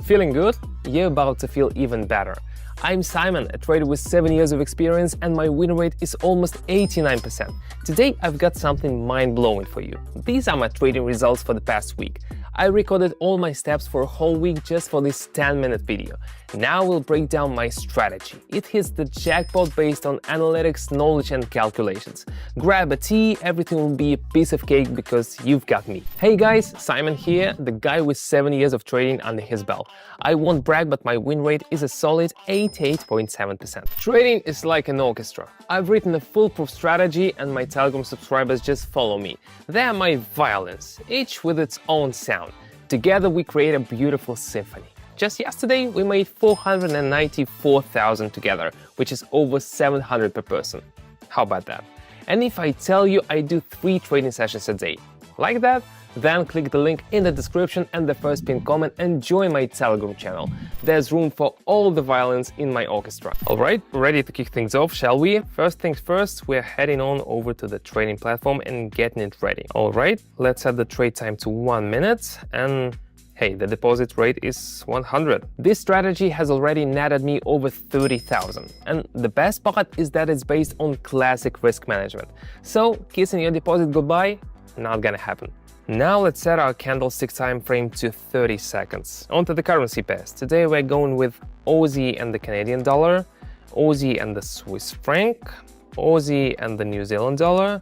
Feeling good? You're about to feel even better. I'm Simon, a trader with 7 years of experience, and my win rate is almost 89%. Today, I've got something mind-blowing for you. These are my trading results for the past week. I recorded all my steps for a whole week just for this 10-minute video. Now we'll break down my strategy. It hits the jackpot based on analytics, knowledge, and calculations. Grab a tea, everything will be a piece of cake because you've got me. Hey guys, Simon here, the guy with 7 years of trading under his belt. I won't brag, but my win rate is a solid 88.7%. Trading is like an orchestra. I've written a foolproof strategy and my Telegram subscribers just follow me. They are my violins, each with its own sound. Together we create a beautiful symphony. Just yesterday, we made 494,000 together, which is over 700 per person. How about that? And if I tell you I do 3 trading sessions a day, like that? Then click the link in the description and the first pinned comment and join my Telegram channel. There's room for all the violins in my orchestra. Alright, ready to kick things off, shall we? First things first, we're heading on over to the trading platform and getting it ready. Alright, let's set the trade time to 1 minute and hey, the deposit rate is 100. This strategy has already netted me over 30,000. And the best part is that it's based on classic risk management. So, kissing your deposit goodbye? Not gonna happen. Now let's set our candlestick time frame to 30 seconds. Onto the currency pairs. Today we're going with Aussie and the Canadian dollar, Aussie and the Swiss franc, Aussie and the New Zealand dollar,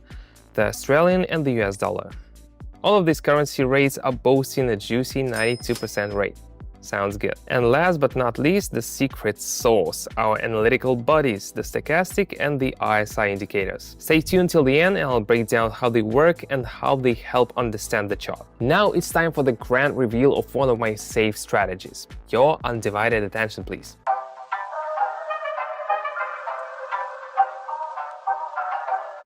the Australian and the US dollar. All of these currency rates are boasting a juicy 92% rate. Sounds good. And last but not least, the secret sauce, our analytical buddies, the stochastic and the RSI indicators. Stay tuned till the end and I'll break down how they work and how they help understand the chart. Now it's time for the grand reveal of one of my safe strategies. Your undivided attention, please.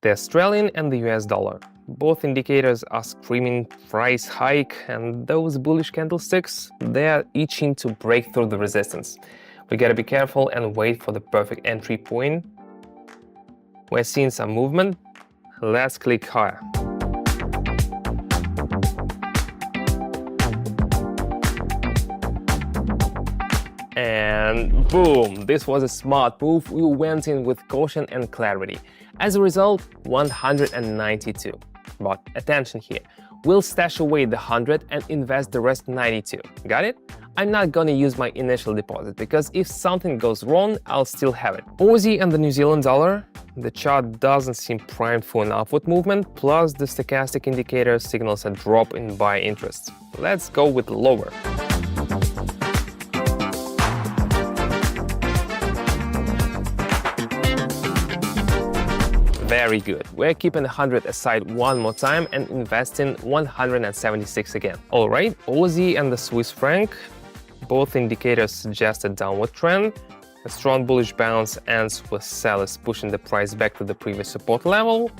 The Australian and the US dollar. Both indicators are screaming price hike, and those bullish candlesticks, they are itching to break through the resistance. We gotta be careful and wait for the perfect entry point. We're seeing some movement. Let's click higher. And boom, this was a smart move. We went in with caution and clarity. As a result, 192. But attention here, we'll stash away the 100 and invest the rest 92. Got it? I'm not gonna use my initial deposit because if something goes wrong, I'll still have it. Aussie and the New Zealand dollar, the chart doesn't seem primed for an upward movement, plus the stochastic indicator signals a drop in buy interest. Let's go with lower. Very good. We're keeping 100 aside one more time and investing 176 again. Alright, Aussie and the Swiss franc. Both indicators suggest a downward trend. A strong bullish bounce ends with sellers pushing the price back to the previous support level.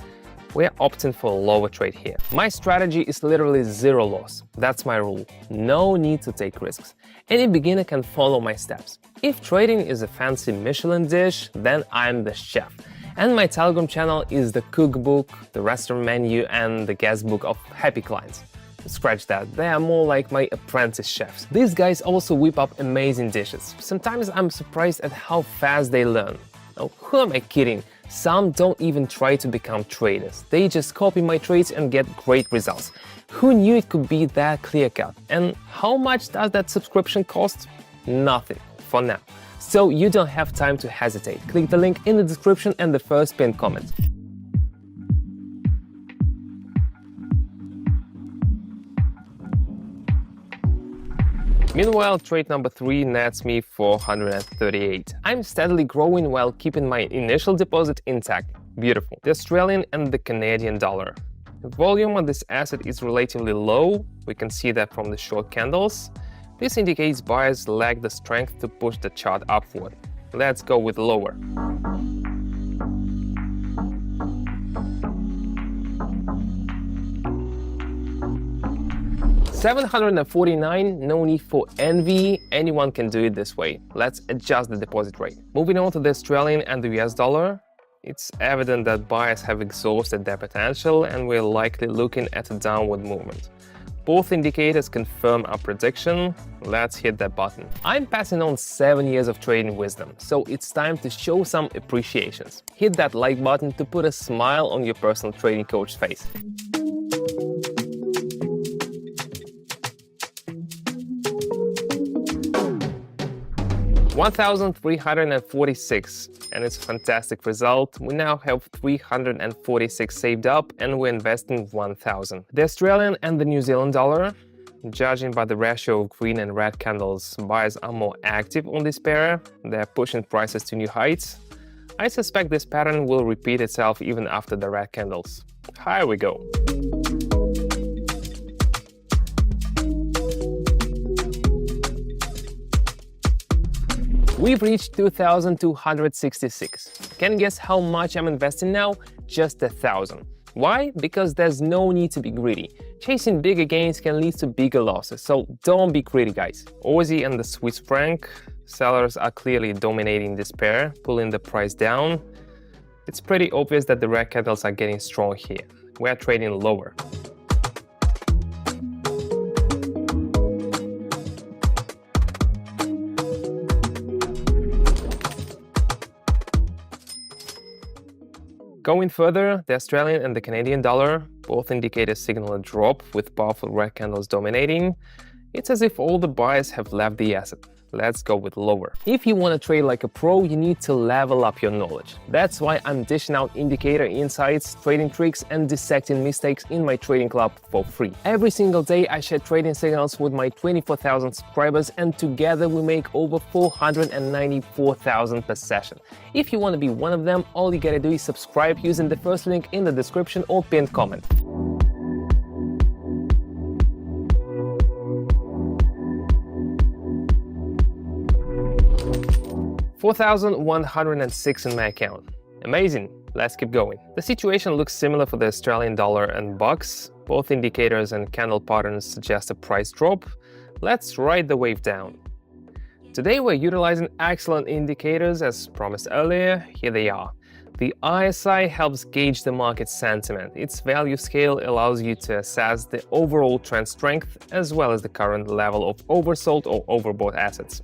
We're opting for a lower trade here. My strategy is literally zero loss. That's my rule. No need to take risks. Any beginner can follow my steps. If trading is a fancy Michelin dish, then I'm the chef. And my Telegram channel is the cookbook, the restaurant menu, and the guestbook of happy clients. Scratch that, they are more like my apprentice chefs. These guys also whip up amazing dishes. Sometimes I'm surprised at how fast they learn. Oh, who am I kidding? Some don't even try to become traders. They just copy my trades and get great results. Who knew it could be that clear-cut? And how much does that subscription cost? Nothing, for now. So you don't have time to hesitate. Click the link in the description and the first pinned comment. Meanwhile, trade number 3 nets me 438. I'm steadily growing while keeping my initial deposit intact. Beautiful. The Australian and the Canadian dollar. The volume on this asset is relatively low. We can see that from the short candles. This indicates buyers lack the strength to push the chart upward. Let's go with lower. $749, no need for envy, anyone can do it this way. Let's adjust the deposit rate. Moving on to the Australian and the US dollar. It's evident that buyers have exhausted their potential and we're likely looking at a downward movement. Both indicators confirm our prediction. Let's hit that button. I'm passing on 7 years of trading wisdom, so it's time to show some appreciations. Hit that like button to put a smile on your personal trading coach's face. $1,346, and it's a fantastic result. We now have 346 saved up and we're investing 1,000. The Australian and the New Zealand dollar, judging by the ratio of green and red candles, buyers are more active on this pair. They're pushing prices to new heights. I suspect this pattern will repeat itself even after the red candles. Here we go. We've reached 2,266. Can you guess how much I'm investing now? Just 1,000. Why? Because there's no need to be greedy. Chasing bigger gains can lead to bigger losses, so don't be greedy, guys. Aussie and the Swiss franc, sellers are clearly dominating this pair, pulling the price down. It's pretty obvious that the red candles are getting strong here. We're trading lower. Going further, the Australian and the Canadian dollar, both indicators signal a drop with powerful red candles dominating. It's as if all the buyers have left the asset. Let's go with lower. If you want to trade like a pro, you need to level up your knowledge. That's why I'm dishing out indicator insights, trading tricks, and dissecting mistakes in my trading club for free. Every single day, I share trading signals with my 24,000 subscribers, and together we make over 494,000 per session. If you want to be one of them, all you gotta do is subscribe using the first link in the description or pinned comment. $4,106 in my account. Amazing. Let's keep going. The situation looks similar for the Australian dollar and bucks. Both indicators and candle patterns suggest a price drop. Let's ride the wave down. Today we're utilizing excellent indicators as promised earlier. Here they are. The RSI helps gauge the market sentiment. Its value scale allows you to assess the overall trend strength as well as the current level of oversold or overbought assets.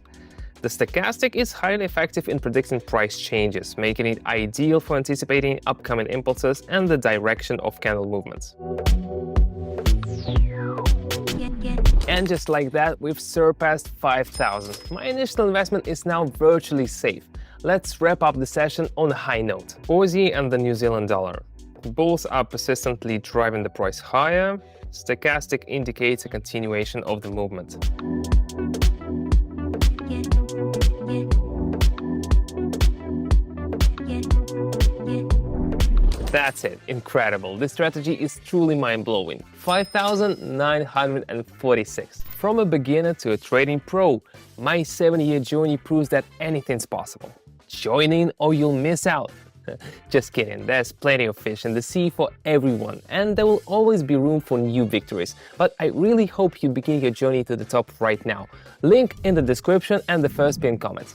The stochastic is highly effective in predicting price changes, making it ideal for anticipating upcoming impulses and the direction of candle movements. And just like that, we've surpassed 5,000. My initial investment is now virtually safe. Let's wrap up the session on a high note. Aussie and the New Zealand dollar. Both are persistently driving the price higher. Stochastic indicates a continuation of the movement. That's it. Incredible. This strategy is truly mind-blowing. 5,946. From a beginner to a trading pro, my 7-year journey proves that anything's possible. Join in or you'll miss out. Just kidding. There's plenty of fish in the sea for everyone, and there will always be room for new victories. But I really hope you begin your journey to the top right now. Link in the description and the first pinned comment.